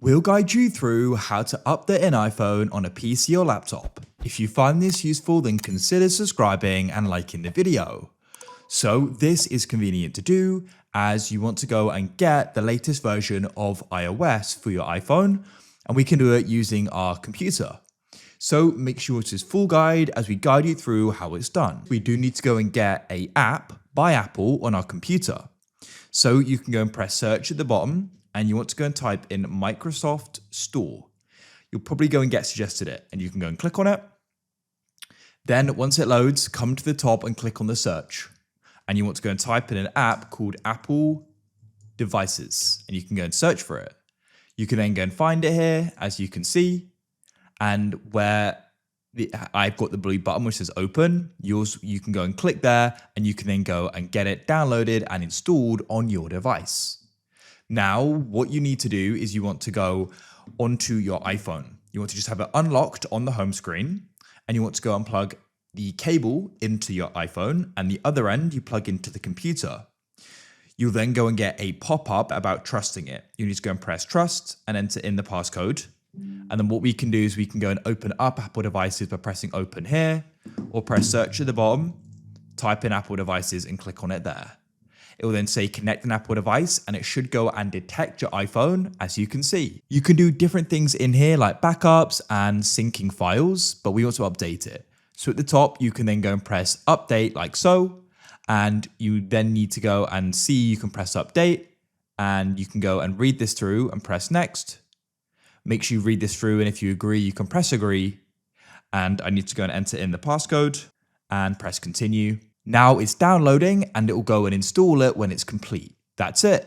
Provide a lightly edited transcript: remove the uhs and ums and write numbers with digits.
We'll guide you through how to update an iPhone on a PC or laptop. If you find this useful, then consider subscribing and liking the video. So this is convenient to do as you want to go and get the latest version of iOS for your iPhone, and we can do it using our computer. So make sure it is full guide as we guide you through how it's done. We do need to go and get an app by Apple on our computer. So you can go and press search at the bottom and you want to go and type in Microsoft Store. You'll probably go and get suggested it and you can go and click on it. Then once it loads, come to the top and click on the search. And you want to go and type in an app called Apple Devices and you can go and search for it. You can then go and find it here, as you can see. And where I've got the blue button which says open, you can go and click there and you can then go and get it downloaded and installed on your device. Now, what you need to do is you want to go onto your iPhone. You want to just have it unlocked on the home screen and you want to go and plug the cable into your iPhone and the other end you plug into the computer. You'll then go and get a pop-up about trusting it. You need to go and press trust and enter in the passcode. And then what we can do is we can go and open up Apple devices by pressing open here or press search at the bottom, type in Apple devices and click on it there. It will then say connect an Apple device and it should go and detect your iPhone, as you can see. You can do different things in here like backups and syncing files, but we want to update it. So at the top, you can then go and press update like so, and you then need to go and see, you can press update and you can go and read this through and press next. Make sure you read this through and if you agree, you can press agree. And I need to go and enter in the passcode and press continue. Now it's downloading and it will go and install it when it's complete. That's it.